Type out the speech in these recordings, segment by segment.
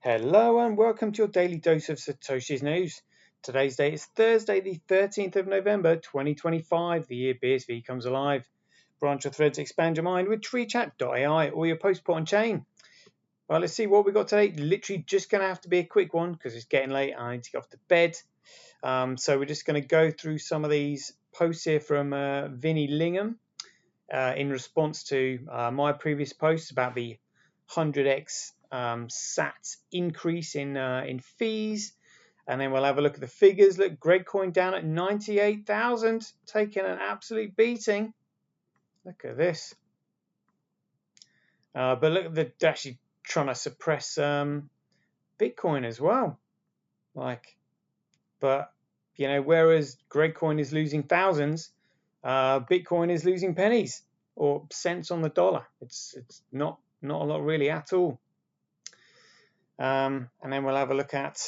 Hello and welcome to your daily dose of Satoshi's news. Today's date is Thursday, the 13th of November 2025, the year BSV comes alive. Branch your threads, expand your mind with treechat.ai or your post put on chain. Well, let's see what we got today. Literally just going to have to be a quick one because it's getting late and I need to get off to bed. So we're just going to go through some of these posts here from Vinny Lingham in response to my previous posts about the 100x SAT increase in fees. And then we'll have a look at the figures. Look, Gregcoin down at 98,000, taking an absolute beating. Look at this. But look, they're actually trying to suppress Bitcoin as well. But whereas Gregcoin is losing thousands, Bitcoin is losing pennies or cents on the dollar. It's not a lot really at all. And then we'll have a look at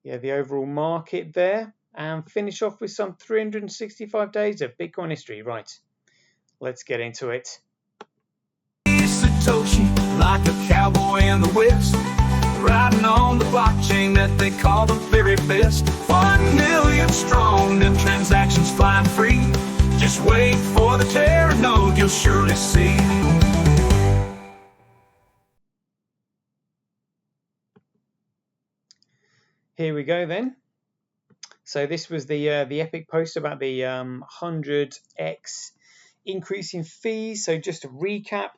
the overall market there and finish off with some 365 days of Bitcoin history. Right, let's get into it. Satoshi, like a cowboy in the West, riding on the blockchain that they call the very best. 1 million strong, and transactions flying free. Just wait for the terror node, you'll surely see. Here we go then. So this was the epic post about the 100x increase in fees. So just to recap,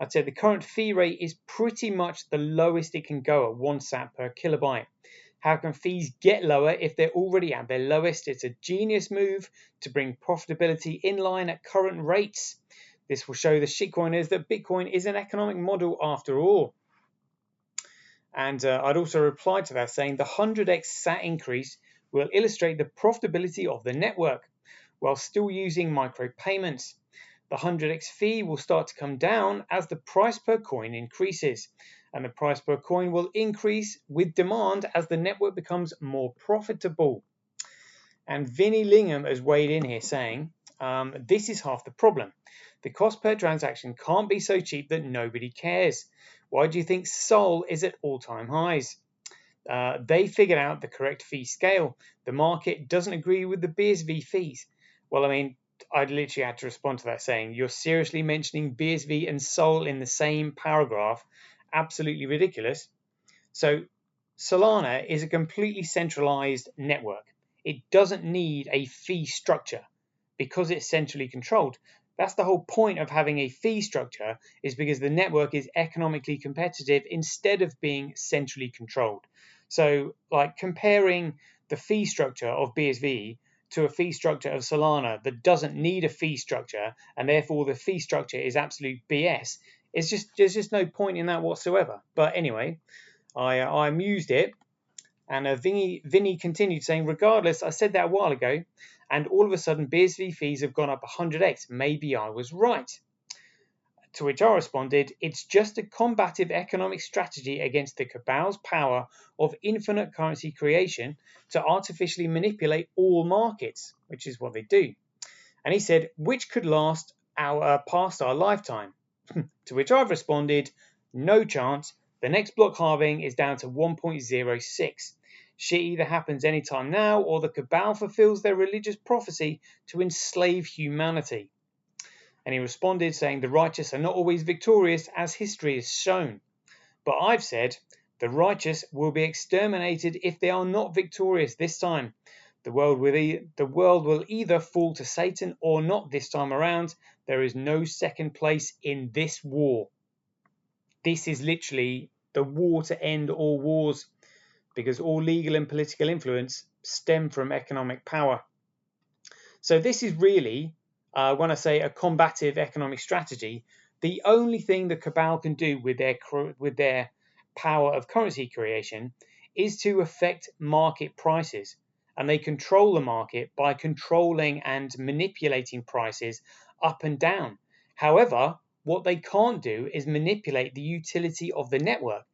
I'd say the current fee rate is pretty much the lowest it can go at 1 sat per kilobyte. How can fees get lower if they're already at their lowest? It's a genius move to bring profitability in line at current rates. This will show the shitcoiners that Bitcoin is an economic model after all. And I'd also reply to that saying the 100x SAT increase will illustrate the profitability of the network while still using micropayments. The 100x fee will start to come down as the price per coin increases, and the price per coin will increase with demand as the network becomes more profitable. And Vinny Lingham has weighed in here saying, this is half the problem. The cost per transaction can't be so cheap that nobody cares. Why do you think Sol is at all-time highs? They figured out the correct fee scale. The market doesn't agree with the BSV fees. Well, I mean, I'd literally had to respond to that saying, you're seriously mentioning BSV and Sol in the same paragraph? Absolutely ridiculous. So Solana is a completely centralized network. It doesn't need a fee structure because it's centrally controlled. That's the whole point of having a fee structure, is because the network is economically competitive instead of being centrally controlled. So like comparing the fee structure of BSV to a fee structure of Solana that doesn't need a fee structure, and therefore the fee structure is absolute BS, there's just no point in that whatsoever. But anyway, I amused it. And Vinny continued saying, regardless, I said that a while ago, and all of a sudden BSV fees have gone up 100x. Maybe I was right. To which I responded, it's just a combative economic strategy against the cabal's power of infinite currency creation to artificially manipulate all markets, which is what they do. And he said, which could last past our lifetime. To which I've responded, no chance. The next block halving is down to 1.06. Shit either happens anytime now, or the cabal fulfills their religious prophecy to enslave humanity. And he responded saying the righteous are not always victorious, as history has shown. But I've said the righteous will be exterminated if they are not victorious this time. The world will either fall to Satan or not this time around. There is no second place in this war. This is literally the war to end all wars, because all legal and political influence stem from economic power. So this is really, when I say a combative economic strategy, the only thing the cabal can do with their power of currency creation is to affect market prices. And they control the market by controlling and manipulating prices up and down. However, what they can't do is manipulate the utility of the network.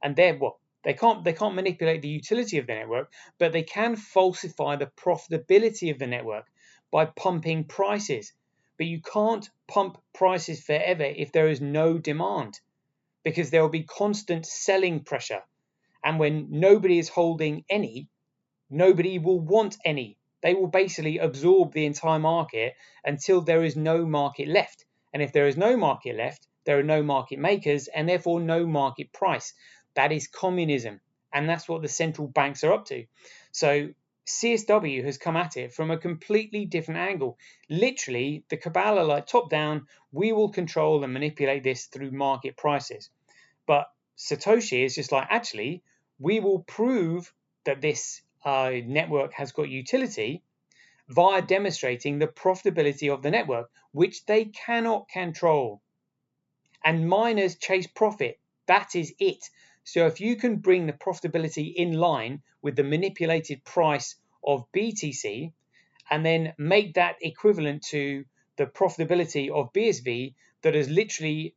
And they can't manipulate the utility of the network, but they can falsify the profitability of the network by pumping prices. But you can't pump prices forever if there is no demand, because there will be constant selling pressure. And when nobody is holding any, nobody will want any. They will basically absorb the entire market until there is no market left. And if there is no market left, there are no market makers and therefore no market price. That is communism. And that's what the central banks are up to. So CSW has come at it from a completely different angle. Literally, the cabal are like top down, we will control and manipulate this through market prices. But Satoshi is just like, actually, we will prove that this network has got utility via demonstrating the profitability of the network, which they cannot control. And miners chase profit. That is it. So if you can bring the profitability in line with the manipulated price of BTC and then make that equivalent to the profitability of BSV that is literally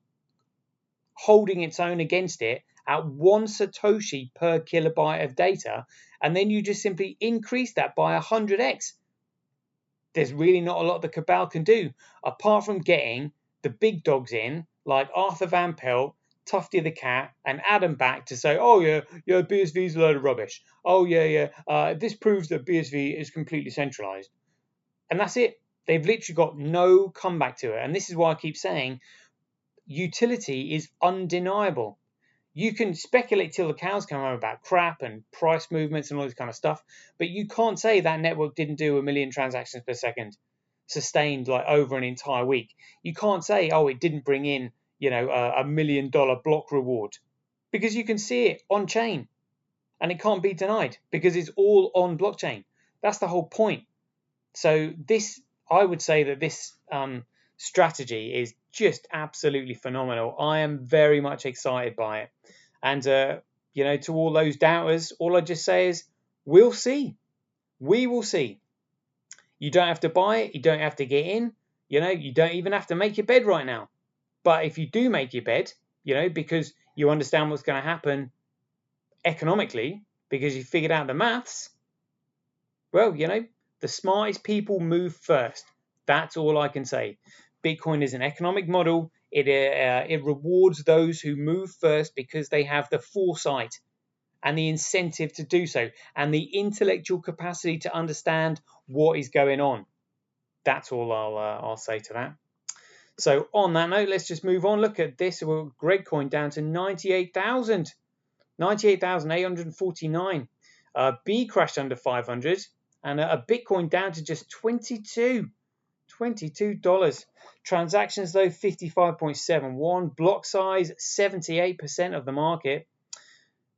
holding its own against it at 1 Satoshi per kilobyte of data, and then you just simply increase that by 100x. There's really not a lot the cabal can do apart from getting the big dogs in like Arthur Van Pelt, Tufty the Cat, and Adam back to say, oh yeah, BSV is a load of rubbish. Oh yeah, this proves that BSV is completely centralized. And that's it. They've literally got no comeback to it. And this is why I keep saying utility is undeniable. You can speculate till the cows come home about crap and price movements and all this kind of stuff, but you can't say that network didn't do 1 million transactions per second sustained like over an entire week. You can't say, oh, it didn't bring in, $1 million block reward, because you can see it on chain and it can't be denied because it's all on blockchain. That's the whole point. So I would say that this strategy is just absolutely phenomenal. I am very much excited by it. And, to all those doubters, all I just say is, we'll see. We will see. You don't have to buy it. You don't have to get in. You don't even have to make your bed right now. But if you do make your bed, because you understand what's going to happen economically, because you figured out the maths, well, the smartest people move first. That's all I can say. Bitcoin is an economic model. It rewards those who move first because they have the foresight and the incentive to do so and the intellectual capacity to understand what is going on. That's all I'll say to that. So on that note, let's just move on. Look at this. Gregcoin down to 98,000. 98,849. B crashed under 500. And a Bitcoin down to just $22. Transactions, though, 55.71. Block size, 78% of the market.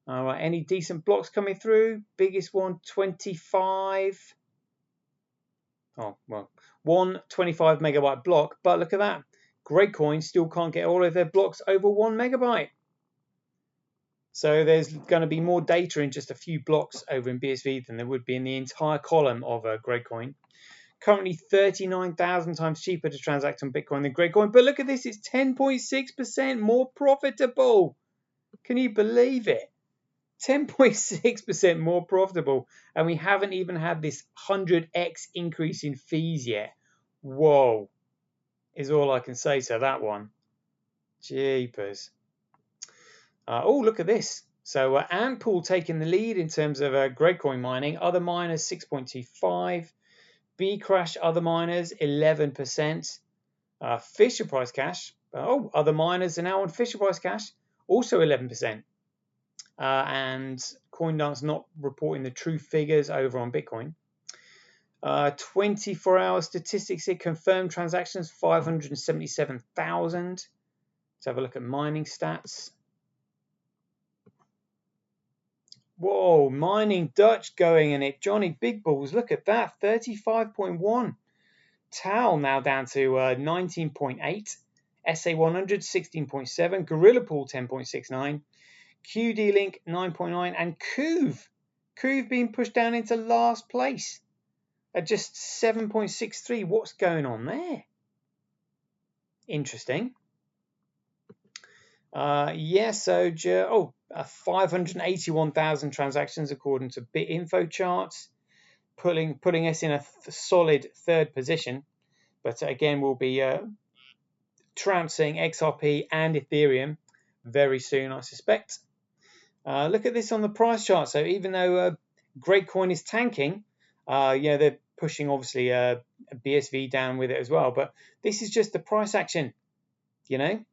All right, any decent blocks coming through? Biggest one, 25. Oh, well, one 25 megabyte block. But look at that. Gregcoin still can't get all of their blocks over 1 megabyte. So there's going to be more data in just a few blocks over in BSV than there would be in the entire column of Gregcoin. Currently 39,000 times cheaper to transact on Bitcoin than Gregcoin. But look at this, it's 10.6% more profitable. Can you believe it? 10.6% more profitable. And we haven't even had this 100x increase in fees yet. Whoa, is all I can say to that one. Jeepers. Oh, look at this. So Antpool taking the lead in terms of Gregcoin mining. Other miners 6.25. B Crash other miners 11%. Fisher Price Cash. Other miners are now on Fisher Price Cash, also 11%. And CoinDance not reporting the true figures over on Bitcoin. 24-hour statistics here, confirmed transactions 577,000. Let's have a look at mining stats. Whoa, mining Dutch going in it. Johnny Big Balls, look at that, 35.1. Tau now down to 19.8. SA100 16.7. Gorilla Pool 10.69. QD Link 9.9. And Kuv being pushed down into last place at just 7.63. What's going on there? Interesting. 581,000 transactions according to BitInfo charts, putting us in a solid third position. But again, we'll be trouncing XRP and Ethereum very soon, I suspect. Look at this on the price chart. So even though Grapecoin is tanking, yeah, they're pushing obviously a BSV down with it as well. But this is just the price action, you know.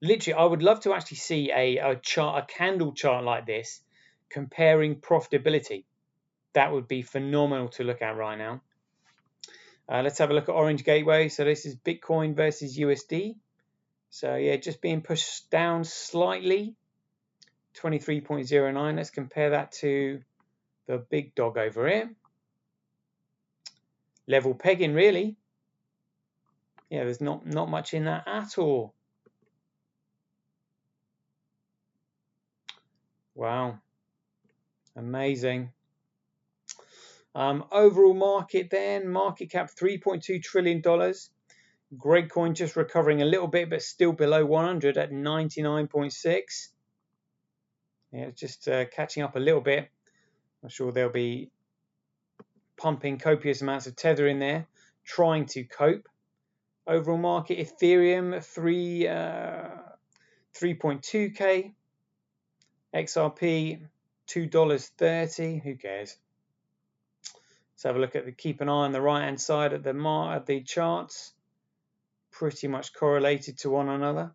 Literally, I would love to actually see a chart, a candle chart like this, comparing profitability. That would be phenomenal to look at right now. Let's have a look at Orange Gateway. So this is Bitcoin versus USD. So yeah, just being pushed down slightly, 23.09. Let's compare that to the big dog over here. Level pegging, really. Yeah, there's not much in that at all. Wow, amazing. Overall market then, market cap $3.2 trillion. Grapecoin just recovering a little bit, but still below 100 at 99.6. Yeah, just catching up a little bit. I'm sure they'll be pumping copious amounts of tether in there, trying to cope. Overall market, Ethereum 3.2k, XRP $2.30. Who cares? Let's have a look at keep an eye on the right hand side of the charts. Pretty much correlated to one another.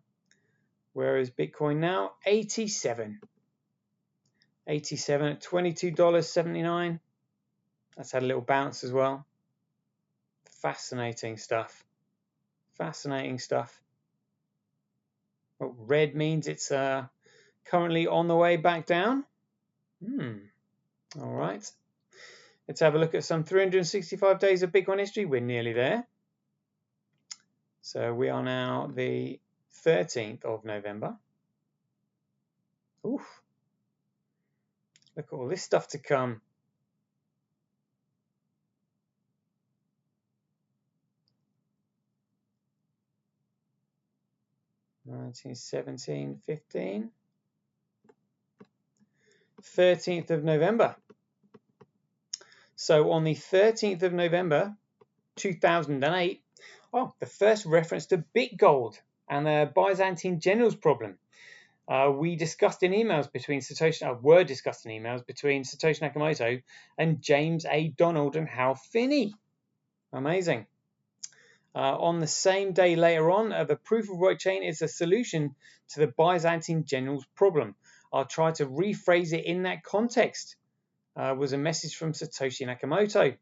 Where is Bitcoin now? 87 at $22.79. That's had a little bounce as well. Fascinating stuff. Fascinating stuff. Well, red means it's currently on the way back down. All right. Let's have a look at some 365 days of Bitcoin history. We're nearly there. So we are now the 13th of November. Oof. Look at all this stuff to come. $19, $17, $15. 13th of November. So on the 13th of November, 2008, the first reference to BitGold and the Byzantine generals problem. We discussed in emails between Satoshi Nakamoto and James A. Donald and Hal Finney. Amazing. On the same day later on, the proof of work chain is a solution to the Byzantine generals problem. I'll try to rephrase it in that context. Was a message from Satoshi Nakamoto.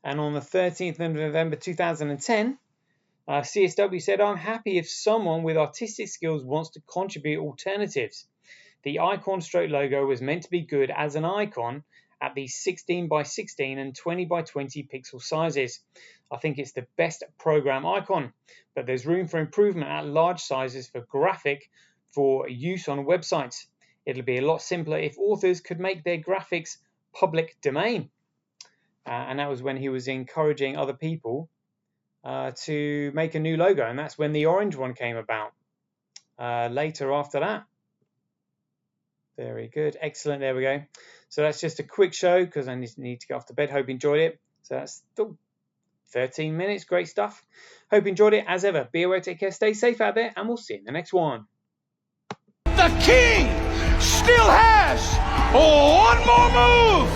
And on the 13th of November 2010, CSW said, I'm happy if someone with artistic skills wants to contribute alternatives. The icon stroke logo was meant to be good as an icon at the 16 by 16 and 20 by 20 pixel sizes. I think it's the best program icon, but there's room for improvement at large sizes for use on websites. It'll be a lot simpler if authors could make their graphics public domain. And that was when he was encouraging other people to make a new logo, and that's when the orange one came about. Later after that. Very good. Excellent. There we go. So that's just a quick show because I need to get off to bed. Hope you enjoyed it. So that's 13 minutes. Great stuff. Hope you enjoyed it. As ever, be aware, take care, stay safe out there, and we'll see you in the next one. The king still has one more move.